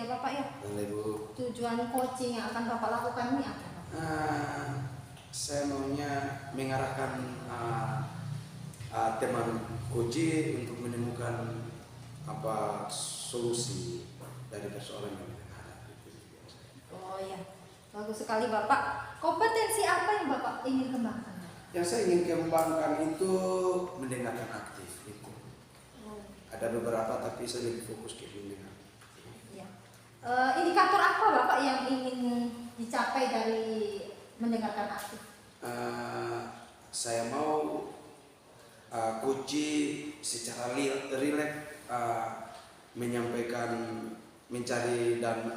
ya Bapak ya. Boleh Bu. Tujuan coaching yang akan Bapak lakukan ini apa Pak? Saya maunya mengarahkan teman koji untuk menemukan solusi dari persoalan yang kita hadapi. Oh ya, bagus sekali Bapak. Kompetensi apa yang Bapak ingin kembangkan? Yang saya ingin kembangkan itu mendengarkan aktif itu. Ada beberapa tapi saya lebih fokus ke mendengar. Ya. Indikator apa Bapak yang ingin dicapai dari mendengarkan aktif? Saya mau koji secara rileks menyampaikan, mencari dan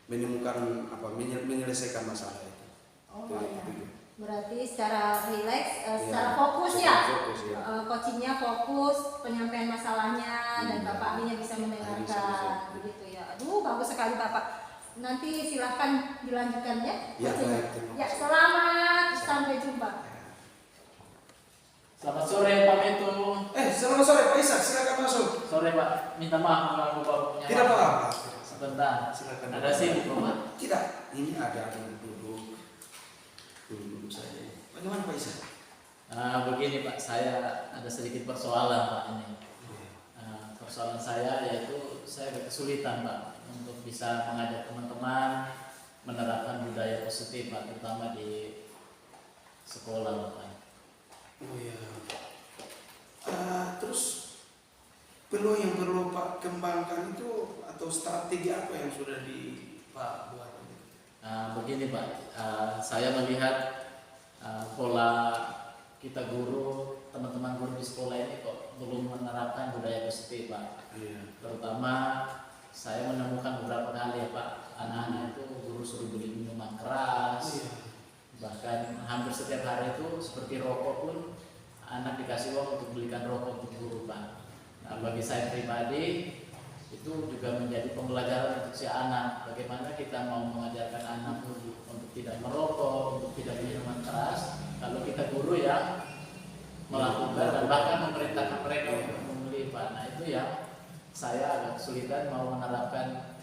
menemukan menyelesaikan masalah itu. Oh Itu, ya. itu. Berarti secara rileks, secara Ya, fokus ya. Fokus ya. Coachingnya fokus, penyampaian masalahnya dan Iya. Bapak akhirnya bisa mendengarkan, Bisa. begitu ya. Aduh, bagus sekali Bapak. Nanti silahkan dilanjutkan ya. Ya, coachingnya. baik, terima Ya, kasih. selamat sampai jumpa. Selamat sore Pak Metu. Selamat sore Pak Ishak, silakan masuk. Sore Pak, minta maaf mengganggu Bapaknya. Tidak apa-apa. Sebentar. Silakan. Ada sibuk Bapak? Tidak, ini ada duduk saja. Bagaimana Pak Ishak? Begini Pak, saya ada sedikit persoalan Pak ini. Persoalan saya yaitu saya ada kesulitan Pak untuk bisa mengajak teman-teman menerapkan budaya positif Pak, terutama di sekolah Pak. Oh ya. Terus peluang yang perlu Pak kembangkan itu atau strategi apa yang sudah Pak buat? Begini Pak, saya melihat pola kita guru, teman-teman guru di sekolah ini kok belum menerapkan budaya positif Pak. Iya. Terutama saya menemukan beberapa kali ya Pak, anak-anak itu guru suruh beli minuman keras. Iya. Bahkan hampir setiap hari itu seperti rokok pun anak dikasih uang untuk belikan rokok untuk guru Pak. Nah, bagi saya pribadi itu juga menjadi pembelajaran untuk si anak. Bagaimana kita mau mengajarkan anak untuk tidak merokok, untuk tidak minuman keras, kalau kita guru yang melakukan dan bahkan memerintahkan mereka untuk membeli Pak. Nah itu yang saya agak kesulitan mau menerapkan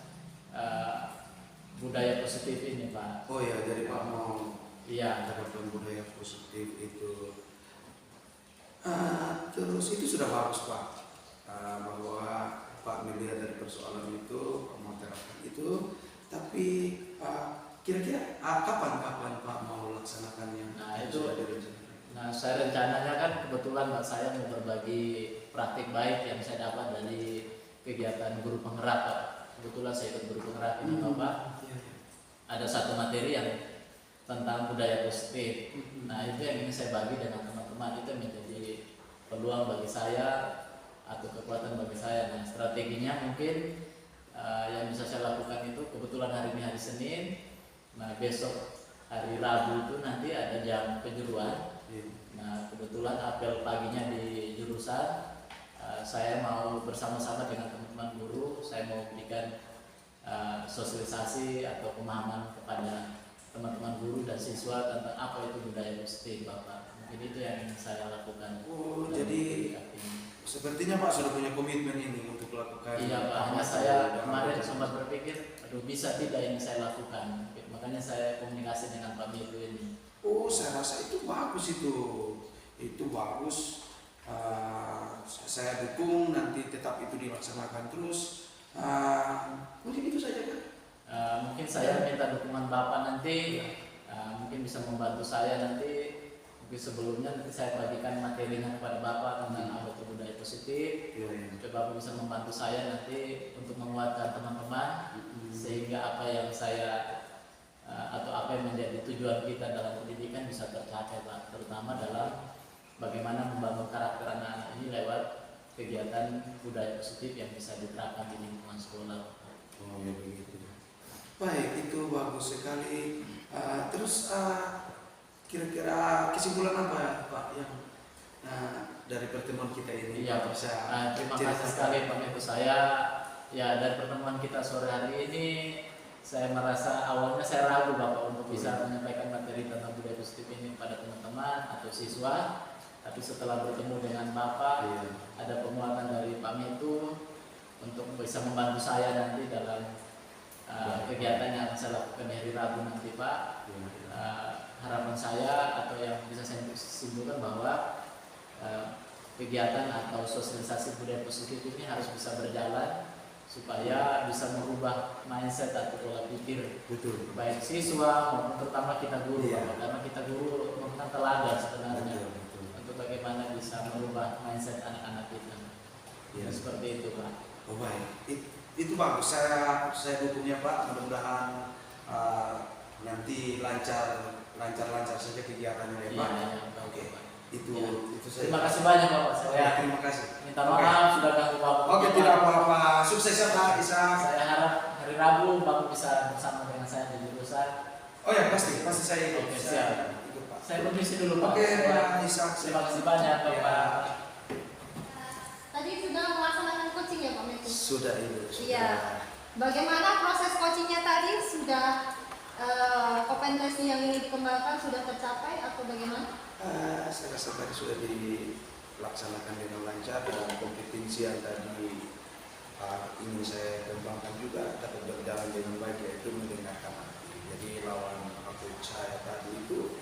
budaya positif ini Pak. Oh ya, jadi Pak mau Iya. budaya positif itu. Terus itu sudah bagus Pak, bahwa Pak melihat dari persoalan itu, Pak mau terapkan itu. Tapi kira-kira kapan Pak mau laksanakannya? Nah, itu sudah direncanakan. Nah, saya rencananya kan kebetulan Pak saya mau berbagi praktik baik yang saya dapat dari kegiatan guru penggerak Pak. Kebetulan saya ikut guru penggerak ini Bapak. Ada satu materi yang tentang budaya positif. Nah, itu yang ingin saya bagi dengan teman-teman, itu menjadi peluang bagi saya atau kekuatan bagi saya. Nah, strateginya mungkin yang bisa saya lakukan itu kebetulan hari ini hari Senin. Nah, besok hari Rabu itu nanti ada jam penyuluhan. Nah, kebetulan apel paginya di jurusan, saya mau bersama-sama dengan teman-teman guru, saya mau berikan sosialisasi atau pemahaman kepada teman-teman guru dan siswa tentang apa itu budaya positif Bapak. Mungkin itu yang ingin saya lakukan. Oh, jadi sepertinya Pak sudah punya komitmen ini untuk lakukan. Iya Pak, hanya saya kemarin sempat berpikir, aduh bisa tidak ini saya lakukan. Makanya saya komunikasi dengan Pak Mitu ini. Oh, saya rasa itu bagus itu. Itu bagus. Saya dukung nanti tetap itu dilaksanakan terus. Mungkin itu saja kan? Mungkin saya minta dukungan Bapak nanti, mungkin bisa membantu saya nanti. Mungkin sebelumnya nanti saya bagikan materinya kepada Bapak tentang apa itu budaya positif. Coba Bapak bisa membantu saya nanti untuk menguatkan teman-teman sehingga apa yang saya atau apa yang menjadi tujuan kita dalam pendidikan bisa tercapai Pak, terutama dalam bagaimana membangun karakter anak-anak ini lewat kegiatan budaya positif yang bisa diterapkan di lingkungan sekolah. Oh ya begitu. Baik, itu bagus sekali. Terus kira-kira kesimpulan apa Pak yang dari pertemuan kita ini? Iya Pak. Terima kasih sekali Pak Metu. Saya ya dari pertemuan kita sore hari ini saya merasa awalnya saya ragu Bapak untuk bisa menyampaikan materi tentang budaya positif ini pada teman-teman atau siswa. Tapi setelah bertemu dengan Bapak, ada penguatan dari Pak Metu, untuk bisa membantu saya nanti dalam kegiatan yang akan saya lakukan di hari Rabu nanti Pak. Harapan saya atau yang bisa saya simpulkan bahwa kegiatan atau sosialisasi budaya positif ini harus bisa berjalan supaya bisa merubah mindset atau pola pikir Betul. baik siswa maupun terutama kita guru, Iya. karena kita guru merupakan teladan sebenarnya Betul. untuk bagaimana bisa merubah mindset anak-anak kita. Iya. Seperti itu Pak. Oh baik, itu bagus. Saya dukungnya Pak. Mudah-mudahan nanti lancar saja kegiatannya ya Pak. Iya, Oke. Pak. Itu Ya. itu saja. Terima kasih banyak Bapak. Saya Terima kasih. minta maaf sudah ganggu Bapak. Oke, tidak apa-apa. Sukses ya Pak Isa. Saya harap hari Rabu Bapak bisa bersama dengan saya di jurusan. Oh ya pasti saya ikut. Oke, Saya siap. ikut Pak. Saya permisi dulu Pak. Oke Saya- Pak Isa. Terima kasih banyak Ya. Bapak. Tadi sudah melaksanakan coaching ya Pak Metu? Sudah Ibu. Sudah. Iya. Bagaimana proses coachingnya tadi? Sudah kompetensi yang ingin dikembangkan sudah tercapai atau bagaimana? Saya rasa tadi sudah dilaksanakan dengan lancar dan kompetensi yang tadi ingin saya kembangkan juga dapat berjalan dengan baik, yaitu mendengarkan hati. Jadi lawan aku saya tadi itu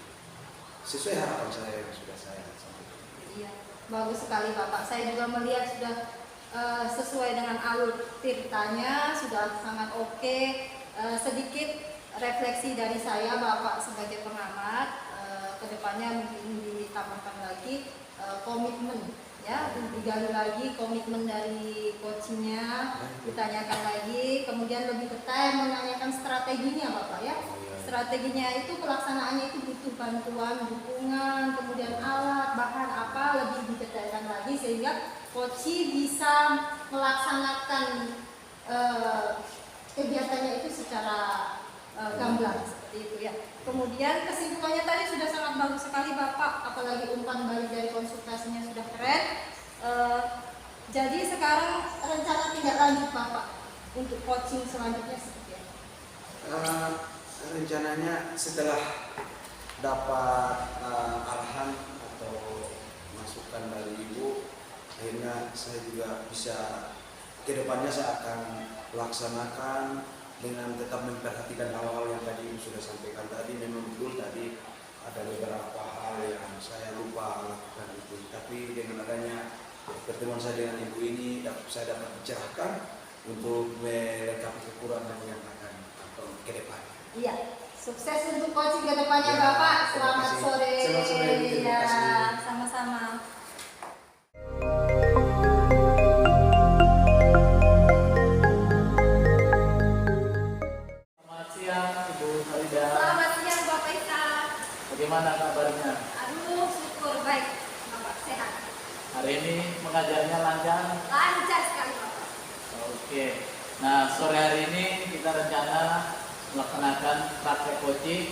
sesuai harapan saya yang sudah saya sampaikan. Iya, bagus sekali Bapak. Saya juga melihat sudah sesuai dengan alur ceritanya, sudah sangat oke. Sedikit refleksi dari saya Bapak sebagai pengamat, kedepannya mungkin ditambahkan lagi komitmen, ya, digali lagi komitmen dari coachingnya, ditanyakan lagi, kemudian lebih detail menanyakan strateginya Bapak ya. Strateginya itu pelaksanaannya itu butuh bantuan, dukungan, kemudian alat, bahan apa lebih didetailkan lagi sehingga coach bisa melaksanakan kegiatannya itu secara gamblang seperti itu ya. Kemudian kesimpulannya tadi sudah sangat bagus sekali Bapak, apalagi umpan balik dari konsultasinya sudah keren. Jadi sekarang rencana tindak lanjut Bapak untuk coaching selanjutnya seperti apa? Rencananya setelah dapat arahan atau masukan dari Ibu, akhirnya saya juga bisa kedepannya saya akan laksanakan dengan tetap memperhatikan hal-hal yang tadi Ibu sudah sampaikan tadi. Memang betul tadi ada beberapa hal yang saya lupa lakukan itu, tapi dengan adanya pertemuan saya dengan Ibu ini saya dapat dicerahkan untuk melengkapi kekurangan yang akan ke depan. Iya, sukses untuk coaching ke depannya Ya, Bapak. terima Selamat kasih. sore. Selamat sore, Bu. Terima Ya, kasih. sama-sama. Selamat siang Ibu Farida. Selamat siang Bapak Ika. Bagaimana kabarnya? Aduh, syukur baik Bapak, sehat. Hari ini mengajarnya lancar? Lancar sekali Bapak. Oke. Nah, sore hari ini kita rencana melaksanakan praktek coaching.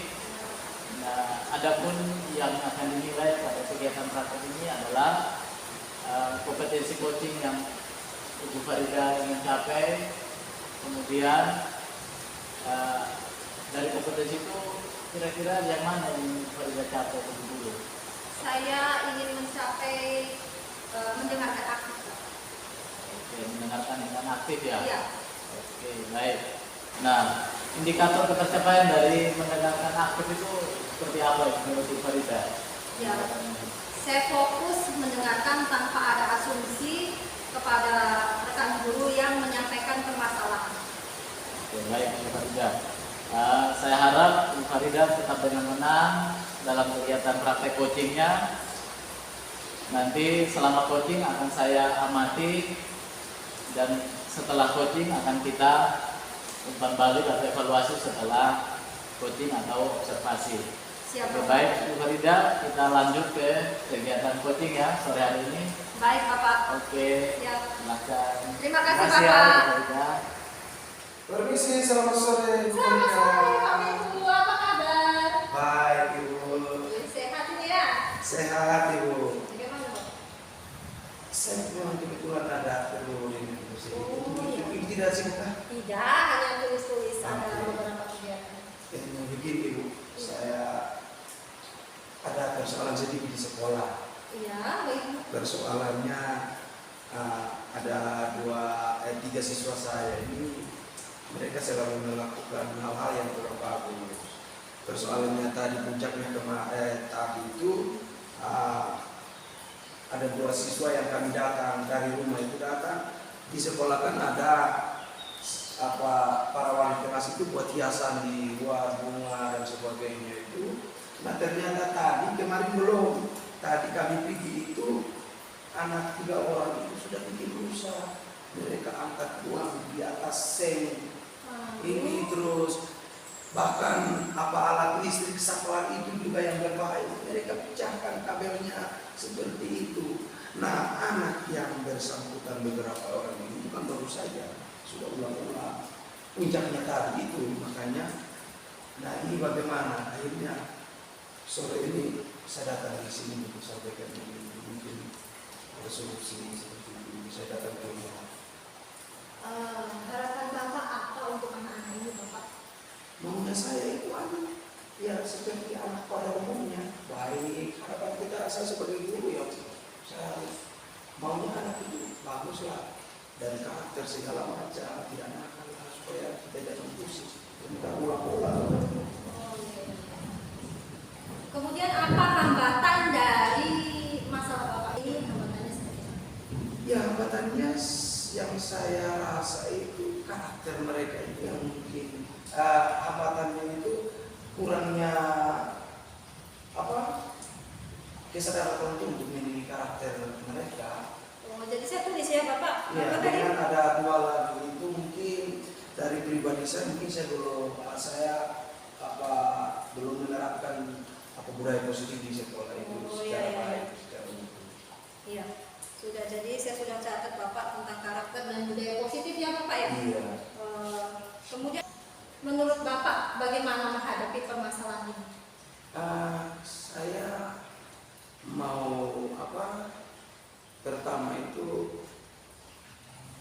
Nah, adapun yang akan dinilai pada kegiatan praktek ini adalah kompetensi coaching yang Ibu Farida ingin capai. Kemudian dari kompetensi itu kira-kira yang mana yang Ibu Farida capai terlebih dulu? Saya ingin mencapai mendengarkan aktif. Oke, mendengarkan dengan aktif ya. Iya. Oke, baik. Nah, indikator ketercapaian dari mendengarkan aktif itu seperti apa menurut Ibu Farida? Ya. Saya fokus mendengarkan tanpa ada asumsi kepada rekan guru yang menyampaikan permasalahan. Oke, baik Ibu Farida. Saya harap Ibu Farida tetap dengan menang dalam kegiatan praktek coachingnya. Nanti selama coaching akan saya amati dan setelah coaching akan kita umpan balik atau evaluasi setelah coaching atau observasi. Siap Oke, Bapak. baik Ibu Farida, kita lanjut ke kegiatan coaching ya sore hari ini. Baik Bapak. Oke, Siap. silakan. Terima kasih, ya, Bapak. Ibu Farida. Permisi, selamat sore Ibu. Selamat sore Pak Mentu, apa kabar? Baik Ibu. Sehat ini ya? Sehat Ibu. Bagaimana Pak? Saya memang kebetulan ada perlu ini Oh, iya. tidak sih Pak? Tidak, hanya tulis-tulis ada beberapa kegiatan. Begini Ibu, saya ada persoalan sedikit di sekolah. Iya, baik. Persoalannya ada tiga siswa saya ini, mereka selalu melakukan hal-hal yang kurang bagus. Persoalannya tadi puncaknya tadi itu ada dua siswa yang kami datang dari rumah itu datang di sekolah, kan ada para wali kelas itu buat hiasan di luar, bunga dan sebagainya itu. Nah ternyata tadi kemarin belum, tadi kami pergi itu anak 3 orang itu sudah bikin rusak. Mereka angkat uang di atas seng ini, terus bahkan alat listrik saklar itu juga yang berbahaya, mereka pecahkan kabelnya seperti itu. Nah anak yang bersangkutan beberapa orang ini bukan baru saja, sudah ulang-ulang puncaknya tadi itu. Makanya nah ini bagaimana akhirnya sore ini saya datang di sini untuk sampaikan ini, mungkin resolusi seperti itu. Saya datang ke rumah. Harapan Bapak apa untuk anak-anak ini, Bapak? Maunya saya itu anak ya seperti anak pada umumnya, baik. Harapan kita, saya sebagai guru ya, saya maunya anak itu bagus lah, dari karakter segala macam, tidak nakal lah, supaya kita jangan pusing, kita ulang-ulang. Kemudian apa hambatan dari masalah Bapak ini? Hambatannya seperti apa? Ya hambatannya yang saya rasa itu karakter mereka itu yang mungkin hambatannya itu kurangnya kesadaran untuk mendidik karakter mereka. Oh, jadi saya tulis ya Bapak. Ya, Apa tadi? dengan ada 2 lagu itu mungkin dari pribadi saya mungkin belum menerapkan budaya positif di sekolah itu secara baik. Iya. Sudah, jadi saya sudah catat Bapak tentang karakter dan budaya positif ya Bapak ya. Iya. Kemudian menurut Bapak bagaimana menghadapi permasalahan ini? Saya mau pertama itu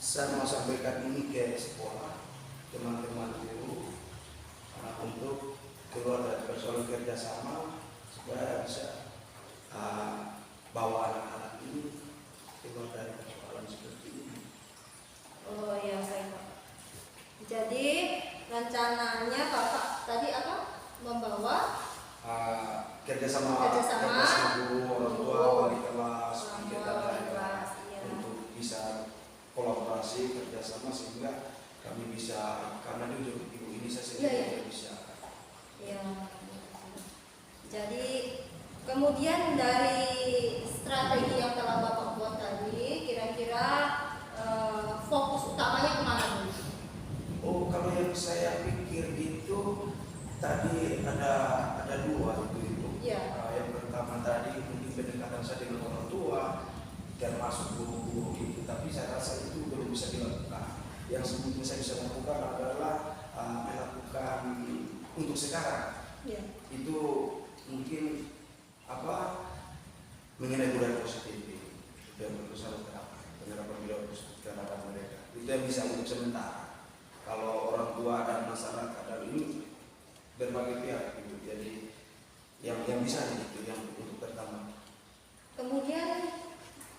saya mau sampaikan ini ke sekolah, teman-teman guru, untuk keluar dari persoalan kerjasama supaya bisa bawa anak-anak ini keluar dari persoalan seperti ini. Oh iya, baik Pak. Jadi rencananya Bapak tadi apa? Membawa kerjasama guru, orang tua, wali kelas, iya. untuk bisa kolaborasi kerjasama sehingga kami bisa, karena jujur ibu ini saya sendiri tidak bisa. Iya. Jadi kemudian dari strategi yang telah Bapak buat tadi, kira-kira fokus utamanya kemana dulu? Oh, kalau yang saya pikir itu tadi ada 2 itu. Iya. Yang pertama tadi mungkin pendekatan saya dengan orang tua dan masuk guru-guru itu, tapi saya rasa itu belum bisa dilakukan. Yang mungkin saya bisa lakukan adalah melakukan untuk sekarang. Iya. Itu mungkin mengenai budaya positif dan berusaha penerapan budaya positif terhadap mereka. Itu yang bisa untuk sementara. Kalau orang tua dan masyarakat dan ini berbagai pihak itu, jadi yang bisa itu yang untuk pertama. Kemudian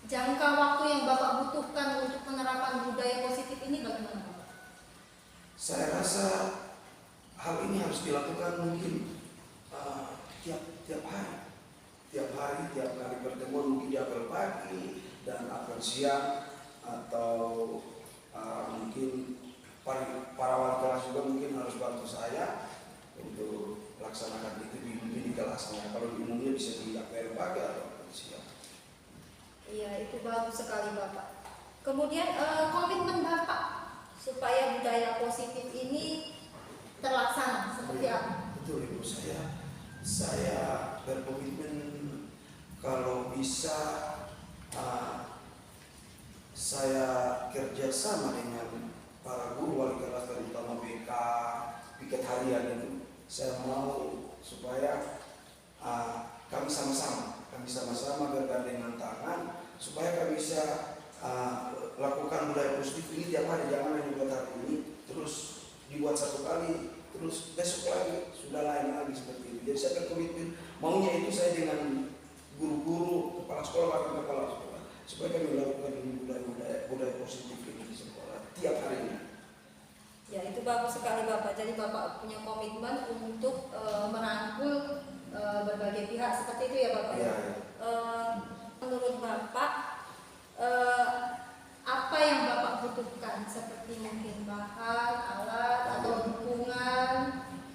jangka waktu yang Bapak butuhkan untuk penerapan budaya positif ini bagaimana Bapak? Saya rasa hal ini harus dilakukan mungkin tiap hari pertemuan, mungkin di apel pagi dan apel siang, atau mungkin para wali kelas juga mungkin harus bantu saya untuk laksanakan itu di kelasnya. Kalau di umumnya bisa di apel pagi atau apel siang. Iya, itu bagus sekali Bapak. Kemudian komitmen Bapak supaya budaya positif ini terlaksana seperti apa? Betul Ibu, saya berkomitmen kalau bisa saya kerjasama dengan para guru wali kelas, terutama BK, piket harian itu. Saya mau supaya kami sama-sama bergandengan tangan supaya kami bisa lakukan budaya positif ini tiap hari, jangan hanya buat hari ini terus dibuat 1 kali terus besok lagi sudah lain lagi seperti itu. Jadi saya berkomitmen maunya itu saya dengan guru-guru, kepala sekolah, supaya kami lakukan budaya positif ini di sekolah tiap harinya. Ya, itu bagus sekali Bapak. Jadi Bapak punya komitmen untuk merangkul berbagai pihak seperti itu ya Bapak. Iya. Menurut Bapak, apa yang Bapak butuhkan seperti mungkin bahan, alat atau dukungan,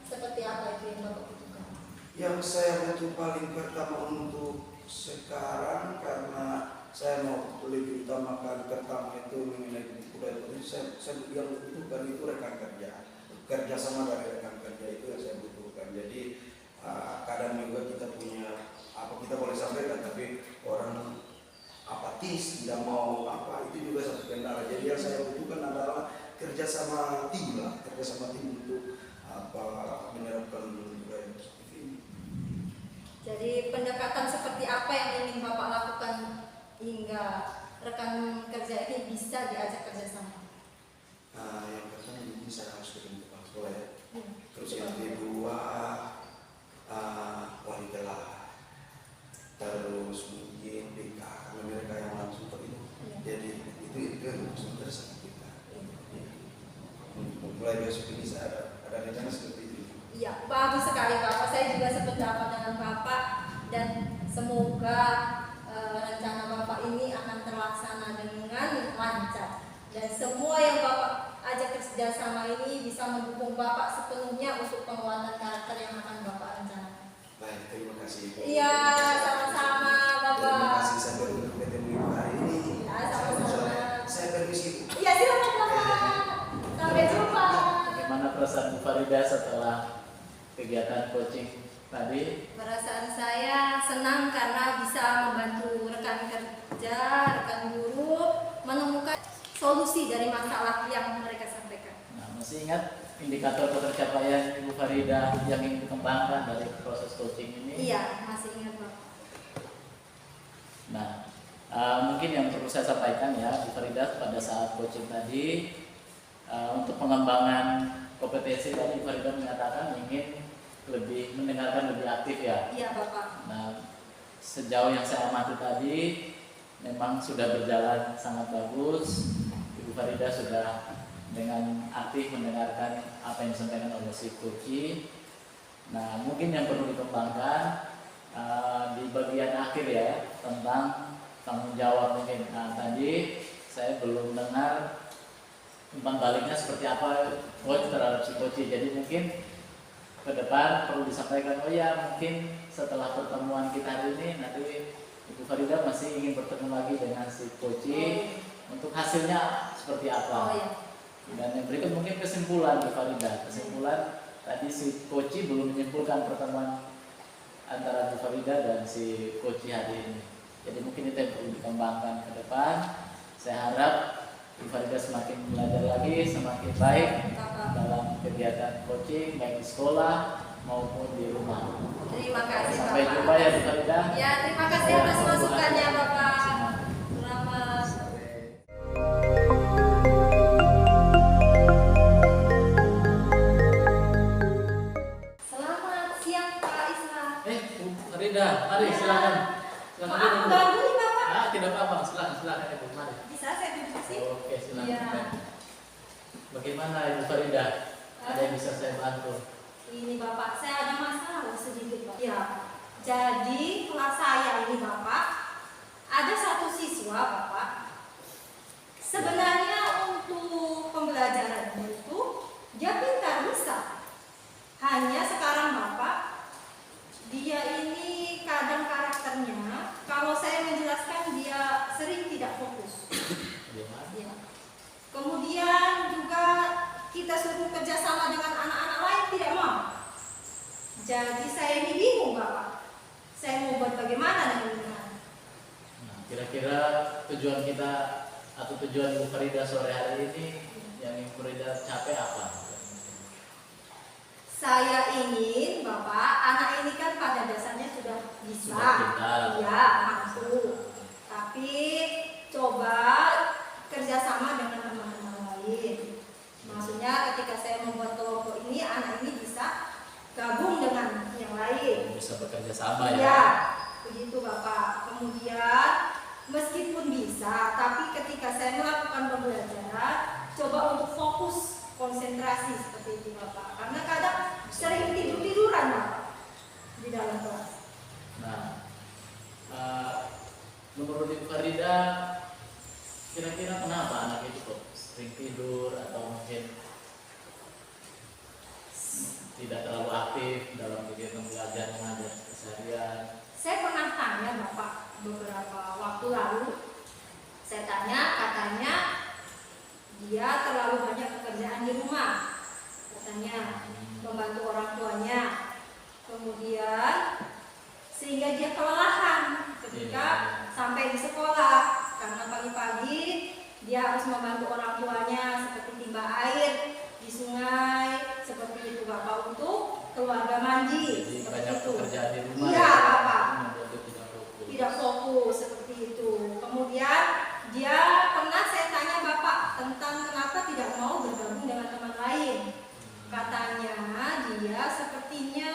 seperti apa itu yang Bapak butuhkan? Yang saya butuh paling pertama untuk sekarang, karena saya mau lebih utamakan pertama itu mengenai budaya positif, saya yang butuhkan itu rekan kerja sama dari rekan kerja itu yang saya butuhkan. Jadi kadang juga kita punya apa kita boleh sampaikan, tapi orang apatis tidak mau apa, itu juga satu kendala. Jadi yang saya butuhkan adalah kerjasama tim untuk apa menerapkan budaya positif ini. Jadi pendekatan seperti apa yang ingin Bapak lakukan hingga rekan kerja ini bisa diajak kerjasama? Yang pertama mungkin saya harus ketemu kepala sekolah ya. Terus Betul. yang kedua wali kelas. Terus mungkin BK, karena mereka yang langsung terlibat. Iya. Jadi itu yang sebenarnya sama kita. Mulai besok ini saya ada rencana seperti itu. Iya, bagus sekali Bapak. Saya juga sependapat dengan Bapak dan semoga rencana Bapak ini akan terlaksana dengan lancar dan semua yang Bapak ajak kerjasama ini bisa mendukung Bapak sepenuhnya untuk penguatan karakter yang akan Bapak rencanakan. Baik, terima kasih. Iya, sama-sama Bapak. Terima kasih sampai ketemu hari ini. Ya, sama-sama. Saya permisi. Iya, silakan Bapak. Sampai jumpa. Bagaimana perasaan Bu Farida setelah kegiatan coaching tadi? Perasaan saya senang karena bisa membantu rekan kerja, rekan guru menemukan solusi dari masalah yang mereka sampaikan. Nah, masih ingat indikator pencapaian Ibu Farida yang ingin dikembangkan dari proses coaching ini? Iya, masih ingat Bapak. Nah, mungkin yang perlu saya sampaikan ya, Bu Farida pada saat coaching tadi untuk pengembangan kompetensi tadi Bu Farida menyatakan ingin lebih mendengarkan lebih aktif ya. Iya Bapak. Nah, sejauh yang saya amati tadi memang sudah berjalan sangat bagus. Ibu Farida sudah dengan aktif mendengarkan apa yang disampaikan oleh si coach. Nah, mungkin yang perlu dikembangkan di bagian akhir ya tentang tanggung jawab mungkin. Nah, tadi saya belum dengar umpan baliknya seperti apa coach terhadap si coach. Jadi mungkin ke depan perlu disampaikan, oh ya mungkin setelah pertemuan kita hari ini nanti Ibu Farida masih ingin bertemu lagi dengan si coach untuk hasilnya seperti apa. Oh iya. Dan yang berikut mungkin kesimpulan Bu Farida. Kesimpulan tadi si coach belum menyimpulkan pertemuan antara Bu Farida dan si coach hari ini. Jadi mungkin itu yang perlu dikembangkan ke depan. Saya harap Bu Farida semakin belajar lagi, semakin baik Bapak. dalam kegiatan coaching baik di sekolah maupun di rumah. Terima kasih Sampai Bapak. jumpa ya Bu Farida. Ya, terima kasih atas masukannya Bapak. Selamat. Selamat siang Pak Islam. Bu Farida, mari silakan. Silakan Maaf duduk. ganggu nih Bapak. Tidak apa-apa, silakan Ibu, mari. Bisa saya duduk sih? Oke, silakan. Iya. Bagaimana Ibu Farida? Ada yang bisa saya bantu? Ini Bapak, saya ada masalah sedikit Pak. Ya, jadi kelas saya ini Bapak, ada satu siswa Bapak. Sebenarnya untuk pembelajarannya itu dia pintar bisa. Hanya sekarang Bapak, dia ini kadang karakternya, kalau saya menjelaskan dia sering tidak fokus. Bagaimana? Ya. Kemudian juga kita suruh kerjasama dengan anak-anak lain tidak mau. Jadi saya ini bingung Bapak. Saya mau buat bagaimana dengan ini? Nah, kira-kira tujuan kita atau tujuan Ibu Farida sore hari ini yang Ibu Farida capai apa? Saya ingin Bapak, anak ini kan pada dasarnya sudah bisa, Sudah pintar. iya mampu. Tapi coba kerjasama dengan teman-teman lain. Maksudnya ketika saya membuat kelompok ini, anak ini bisa gabung dengan yang lain. Bisa bekerja sama Iya, ya? begitu Bapak. Kemudian meskipun bisa coba untuk fokus konsentrasi seperti itu Bapak. Karena kadang sering tiduran Bapak di dalam kelas. Nah, menurut Ibu Farida, kira-kira kenapa anak itu kok sering tidur atau mungkin tidak terlalu aktif dalam kegiatan belajar mengajar keseharian? Saya pernah tanya Bapak beberapa waktu lalu. Saya tanya, katanya dia terlalu banyak pekerjaan di rumah. Katanya membantu orang tuanya. Kemudian sehingga dia kelelahan ketika sampai di sekolah karena pagi-pagi dia harus membantu orang tuanya seperti timba air di sungai seperti itu Bapak, untuk keluarga mandi. Jadi seperti banyak itu. pekerjaan di rumah. Iya Bapak. Membuat dia tidak fokus. Tidak fokus seperti itu. Kemudian dia pernah saya tanya Bapak tentang kenapa tidak mau bergabung dengan teman lain. Katanya dia sepertinya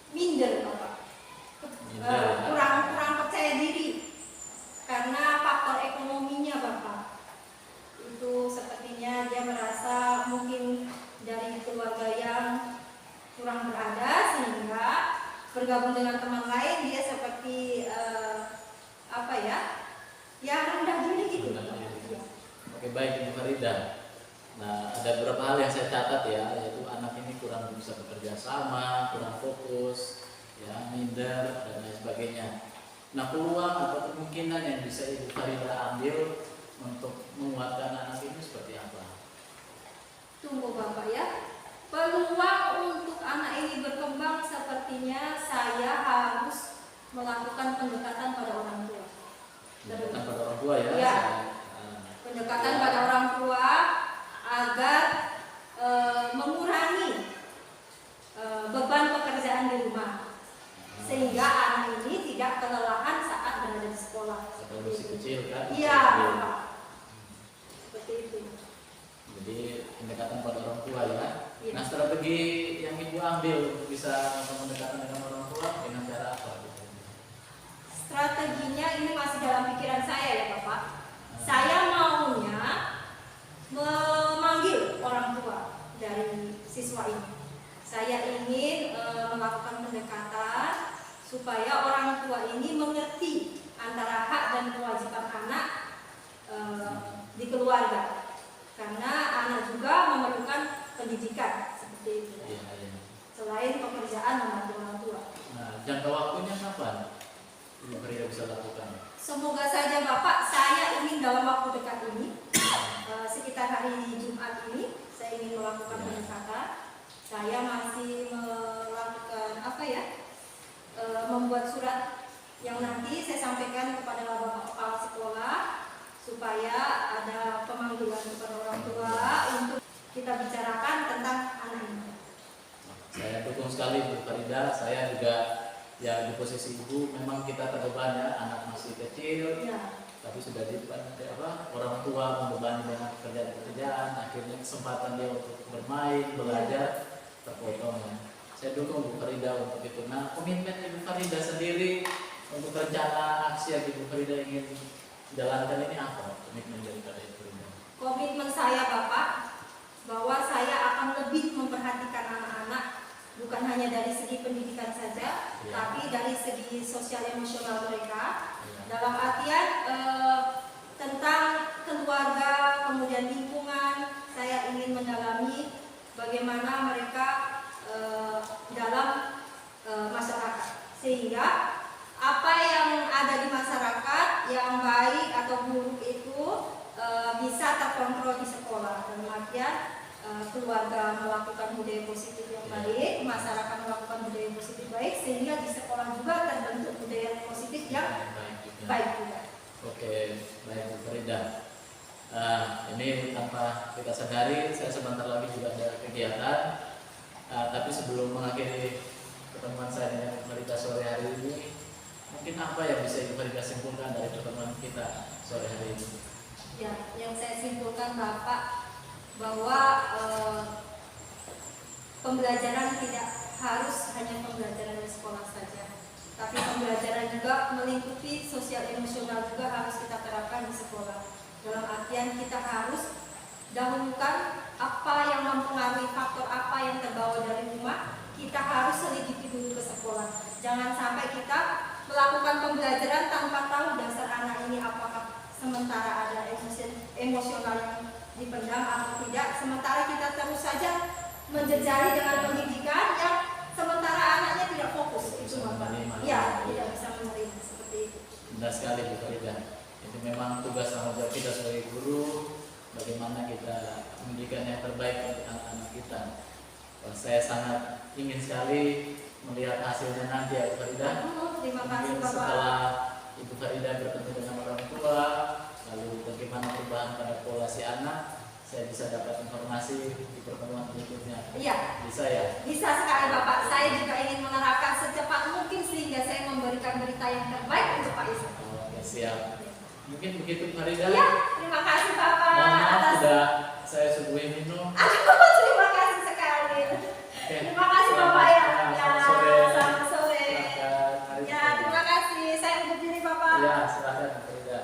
minder Bapak. Kurang percaya diri karena faktor ekonominya Bapak. Itu sepertinya dia merasa mungkin dari keluarga yang kurang berada, sehingga bergabung dengan teman lain dia seperti rendah diri gitu. Ya. Oke, baik Ibu Farida. Nah, ada beberapa hal yang saya catat ya, yaitu anak ini kurang bisa bekerja sama, kurang fokus, ya, minder dan lain sebagainya. Nah, peluang atau kemungkinan yang bisa Ibu Farida ambil untuk menguatkan anak ini seperti apa? Tunggu Bapak ya. Peluang untuk anak ini berkembang sepertinya saya harus melakukan pendekatan pada orang tua. Pendekatan pada orang tua ya? Ya. Pendekatan pada orang tua agar mengurangi beban pekerjaan di rumah, sehingga anak ini tidak kelelahan saat berada di sekolah. Atau masih kecil kan? Iya, Pak. Seperti itu. Jadi pendekatan pada orang tua ya. Iya. Nah, strategi yang Ibu ambil untuk bisa pendekatan dengan orang tua dengan cara apa? Strateginya ini masih dalam pikiran saya ya Bapak. Saya maunya memanggil orang tua dari siswa ini. Saya ingin melakukan pendekatan supaya orang tua ini mengerti antara hak dan kewajiban anak di keluarga. Karena anak juga memerlukan pendidikan seperti itu. Iya, iya. Selain pekerjaan membantu orang tua. Nah, jangka waktunya kapan Ibu Farida bisa lakukan? Semoga saja Bapak, saya ingin dalam waktu dekat ini, sekitar hari Jumat ini, saya ingin melakukan pendekatan. Saya masih melakukan membuat surat yang nanti saya sampaikan kepada Bapak Kepala Sekolah supaya ada pemanggilan kepada orang tua untuk kita bicarakan tentang anak ini. Saya dukung sekali Bu Farida. Saya juga ya di posisi Ibu, memang kita terbeban ya, anak masih kecil, Ya. tapi sudah orang tua membebani dengan pekerjaan, akhirnya kesempatan dia untuk bermain, belajar terpotong ya. Saya dukung Bu Farida untuk itu. Nah, komitmen Ibu Farida sendiri untuk rencana aksi yang Ibu Farida ingin jalankan ini apa? Komitmen daripada Ibu Farida? Komitmen saya Bapak, bahwa saya akan lebih memperhatikan anak-anak, bukan hanya dari segi pendidikan saja, Ya. tapi dari segi sosial emosional mereka. Ya. Dalam artian tentang keluarga, kemudian lingkungan, saya ingin mendalami bagaimana mereka dalam masyarakat, sehingga apa yang ada di masyarakat yang baik atau buruk itu bisa terkontrol di sekolah. Dalam artian keluarga melakukan budaya positif yang baik, masyarakat melakukan budaya positif baik, sehingga di sekolah juga terbentuk budaya positif yang baik juga. Oke, baik Bu Farida. Ini tanpa kita sadari, saya sebentar lagi juga ada kegiatan. Tapi sebelum mengakhiri pertemuan saya dengan Bu Farida sore hari ini, mungkin apa yang bisa Ibu Farida simpulkan dari pertemuan kita sore hari ini? Ya, yang saya simpulkan Bapak, bahwa pembelajaran tidak harus hanya pembelajaran di sekolah saja, tapi pembelajaran juga melingkupi sosial emosional juga harus kita terapkan di sekolah. Dalam artian kita harus dahulukan apa yang mempengaruhi faktor apa yang terbawa dari rumah, kita harus selidiki dulu ke sekolah. Jangan sampai kita melakukan pembelajaran tanpa tahu dasar anak ini apakah sementara ada emosional yang dipendam atau tidak, sementara kita terus saja menjejali dengan pendidikan yang sementara anaknya tidak fokus. Itu Bapak. Ya, tidak bisa menerima seperti itu. Benar sekali Bu Farida. Itu memang tugas tanggung jawab kita sebagai guru, bagaimana kita mendidikan yang terbaik untuk anak-anak kita. Saya sangat ingin sekali melihat hasilnya nanti ya Bu Farida. Terima kasih Mungkin Bapak. setelah Ibu Farida bertemu dengan orang tua, lalu bagaimana perubahan pada pola si anak, saya bisa dapat informasi di pertemuan berikutnya. Iya. Bisa ya? Bisa sekali Bapak. Saya juga ingin menerapkan secepat mungkin sehingga saya memberikan berita yang terbaik untuk Pak Isa. Oke, siap. Mungkin begitu Farida. Iya, terima kasih Bapak. Mohon maaf atas. sudah saya suguhin minum. Aduh, terima kasih sekali. Oke. Terima kasih Bapak ya. Selamat sore. Selamat sore. Silakan. Mari. Ya, terima kasih. Saya undur diri Bapak. Ya, silakan Farida.